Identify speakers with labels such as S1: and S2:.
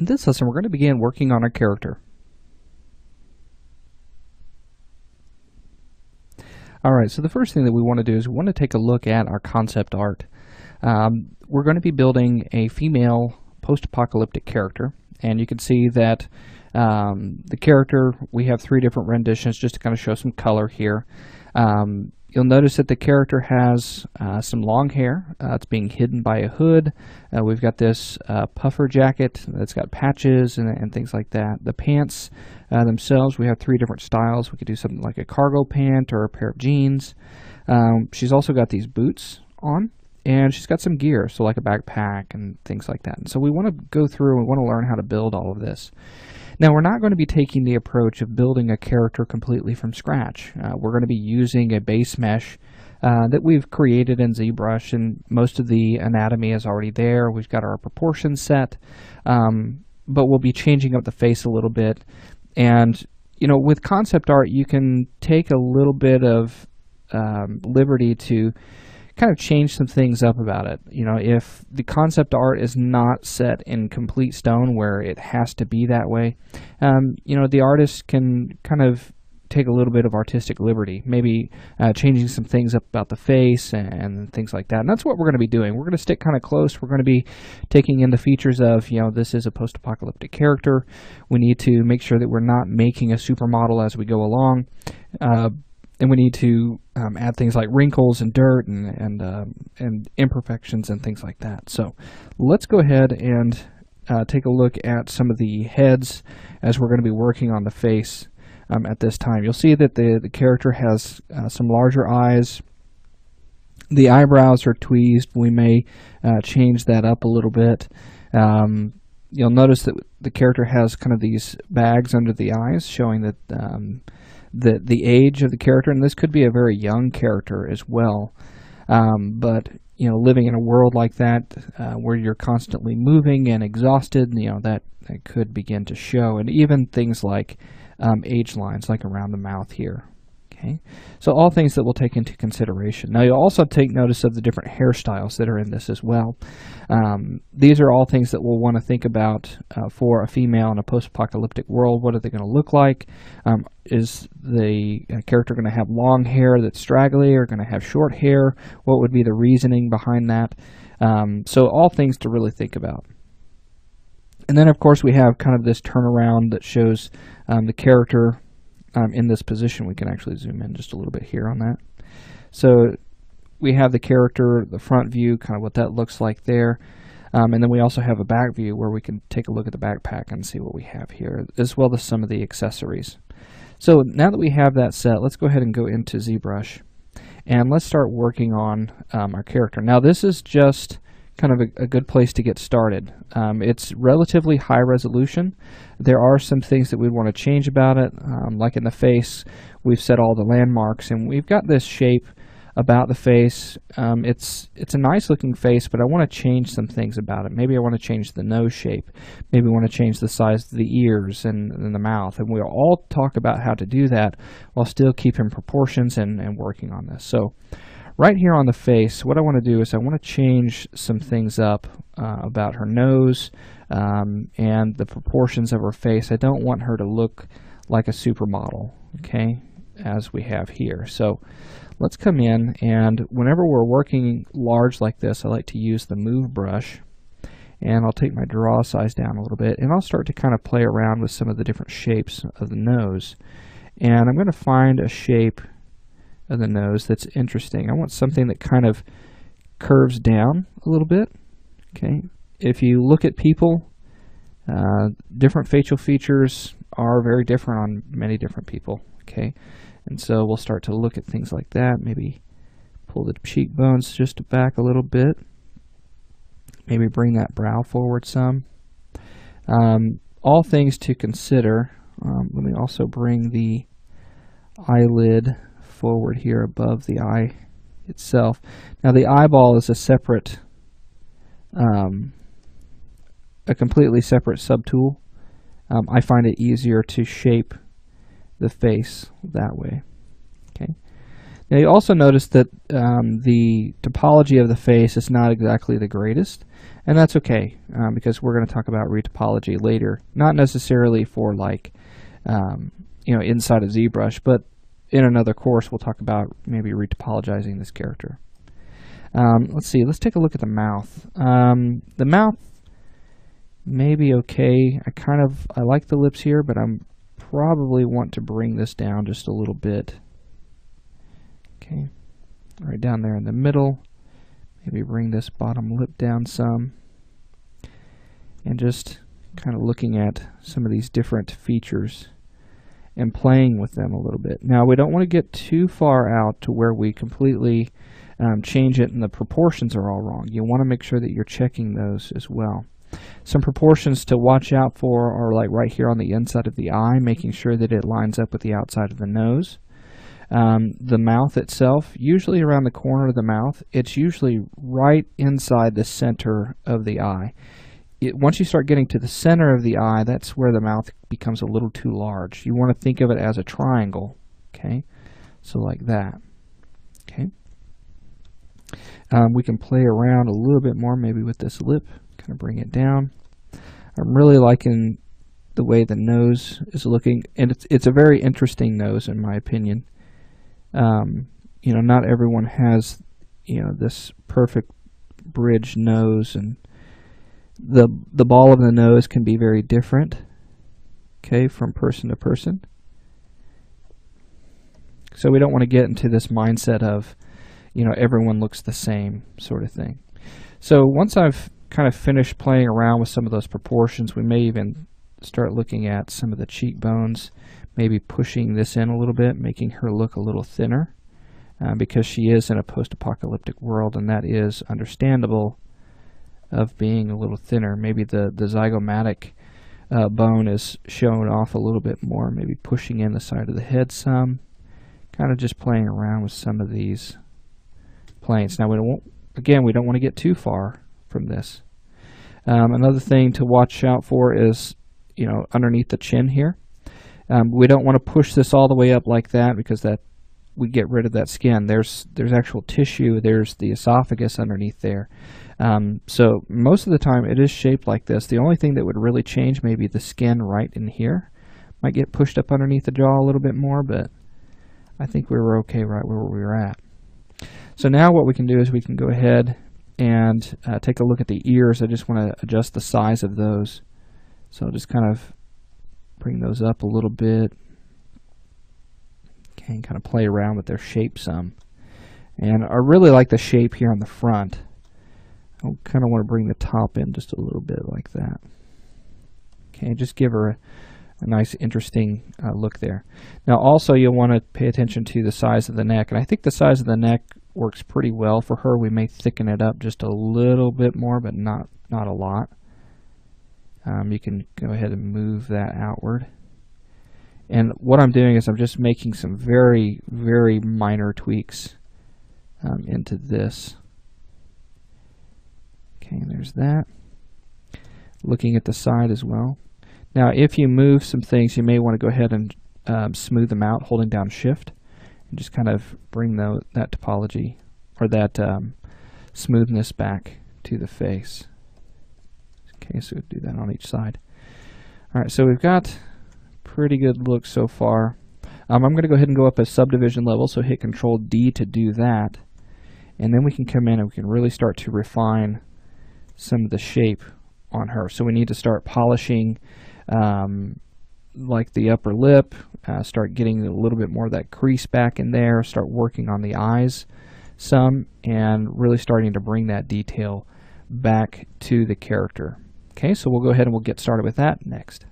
S1: In this lesson, we're going to begin working on our character. Alright, so the first thing that we want to do is we want to take a look at our concept art. We're going to be building a female post-apocalyptic character, and you can see that the character, we have three different renditions just to kind of show some color here. You'll notice that the character has some long hair. It's being hidden by a hood. We've got this puffer jacket that's got patches and things like that. The pants themselves, we have three different styles. We could do something like a cargo pant or a pair of jeans. She's also got these boots on, and she's got some gear, so like a backpack and things like that. And so we want to go through and we want to learn how to build all of this. Now, we're not going to be taking the approach of building a character completely from scratch. We're going to be using a base mesh that we've created in ZBrush, and most of the anatomy is already there. We've got our proportions set, but we'll be changing up the face a little bit. And, you know, with concept art, you can take a little bit of liberty to kind of change some things up about it. You know, if the concept art is not set in complete stone where it has to be that way, you know, the artist can kind of take a little bit of artistic liberty, maybe changing some things up about the face and things like that. And that's what we're going to be doing. We're going to stick kind of close. We're going to be taking in the features of, you know, this is a post-apocalyptic character. We need to make sure that we're not making a supermodel as we go along. And we need to add things like wrinkles and dirt and imperfections and things like that. So let's go ahead and take a look at some of the heads as we're going to be working on the face at this time. You'll see that the character has some larger eyes. The eyebrows are tweezed. We may change that up a little bit. You'll notice that the character has kind of these bags under the eyes, showing that the age of the character, and this could be a very young character as well. But you know, living in a world like that where you're constantly moving and exhausted, you know, that could begin to show, and even things like age lines, like around the mouth here. Okay, so all things that we'll take into consideration. Now, you'll also take notice of the different hairstyles that are in this as well. These are all things that we'll want to think about for a female in a post-apocalyptic world. What are they going to look like? Is the character going to have long hair that's straggly, or going to have short hair? What would be the reasoning behind that? So all things to really think about. And then, of course, we have kind of this turnaround that shows the character in this position. We can actually zoom in just a little bit here on that. So we have the character, the front view, kind of what that looks like there. And then we also have a back view where we can take a look at the backpack and see what we have here, as well as some of the accessories. So now that we have that set, let's go ahead and go into ZBrush. And let's start working on our character. Now, this is just kind of a good place to get started. It's relatively high resolution. There are some things that we want to change about it, like in the face. We've set all the landmarks, and we've got this shape about the face. It's a nice looking face, but I want to change some things about it. Maybe I want to change the nose shape. Maybe I want to change the size of the ears and the mouth. And we'll all talk about how to do that while still keeping proportions and working on this. So right here on the face, what I want to do is I want to change some things up about her nose and the proportions of her face. I don't want her to look like a supermodel, okay, as we have here. So let's come in, and whenever we're working large like this, I like to use the move brush, and I'll take my draw size down a little bit, and I'll start to kind of play around with some of the different shapes of the nose. And I'm going to find a shape of the nose that's interesting. I want something that kind of curves down a little bit. Okay, if you look at people, different facial features are very different on many different people. Okay, and so we'll start to look at things like that. Maybe pull the cheekbones just back a little bit. Maybe bring that brow forward some. All things to consider. Let me also bring the eyelid forward here above the eye itself. Now, the eyeball is a separate, a completely separate subtool. I find it easier to shape the face that way. Okay. Now you also notice that the topology of the face is not exactly the greatest, and that's okay because we're going to talk about retopology later. Not necessarily for like inside of ZBrush, but in another course we'll talk about maybe retopologizing this character. Let's see. Let's take a look at the mouth. The mouth may be okay. I like the lips here, but I'm probably want to bring this down just a little bit. Okay, right down there in the middle. Maybe bring this bottom lip down some. And just kind of looking at some of these different features and playing with them a little bit. Now, we don't want to get too far out to where we completely change it and the proportions are all wrong. You want to make sure that you're checking those as well. Some proportions to watch out for are like right here on the inside of the eye, making sure that it lines up with the outside of the nose. The mouth itself, usually around the corner of the mouth, it's usually right inside the center of the eye. Once you start getting to the center of the eye, that's where the mouth becomes a little too large. You want to think of it as a triangle, okay? So like that, okay? We can play around a little bit more maybe with this lip, kind of bring it down. I'm really liking the way the nose is looking, and it's a very interesting nose in my opinion. Not everyone has, this perfect bridge nose, and the ball of the nose can be very different, okay, from person to person. So we don't want to get into this mindset of, everyone looks the same sort of thing. So once I've kind of finished playing around with some of those proportions, we may even start looking at some of the cheekbones, maybe pushing this in a little bit, making her look a little thinner, because she is in a post-apocalyptic world, and that is understandable of being a little thinner. Maybe the zygomatic bone is showing off a little bit more, maybe pushing in the side of the head some, kind of just playing around with some of these planes. Now we don't want to get too far from this. Another thing to watch out for is, underneath the chin here. We don't want to push this all the way up like that, because that we get rid of that skin. There's actual tissue. There's the esophagus underneath there. So most of the time it is shaped like this. The only thing that would really change maybe the skin right in here. Might get pushed up underneath the jaw a little bit more, but I think we were okay right where we were at. So now what we can do is we can go ahead and take a look at the ears. I just want to adjust the size of those. So I'll just kind of bring those up a little bit. Okay, and kind of play around with their shape some. And I really like the shape here on the front. I kind of want to bring the top in just a little bit like that. Okay, just give her a nice, interesting look there. Now also you'll want to pay attention to the size of the neck. And I think the size of the neck works pretty well for her. We may thicken it up just a little bit more, but not a lot. You can go ahead and move that outward. And what I'm doing is I'm just making some very, very minor tweaks into this. Okay, there's that. Looking at the side as well. Now, if you move some things, you may want to go ahead and smooth them out, holding down Shift, and just kind of bring that topology, or that smoothness back to the face. Okay, so we'll do that on each side. All right, so we've got pretty good look so far. I'm going to go ahead and go up a subdivision level, so hit Control D to do that. And then we can come in and we can really start to refine some of the shape on her. So we need to start polishing like the upper lip, start getting a little bit more of that crease back in there, start working on the eyes some, and really starting to bring that detail back to the character. Okay, so we'll go ahead and we'll get started with that next.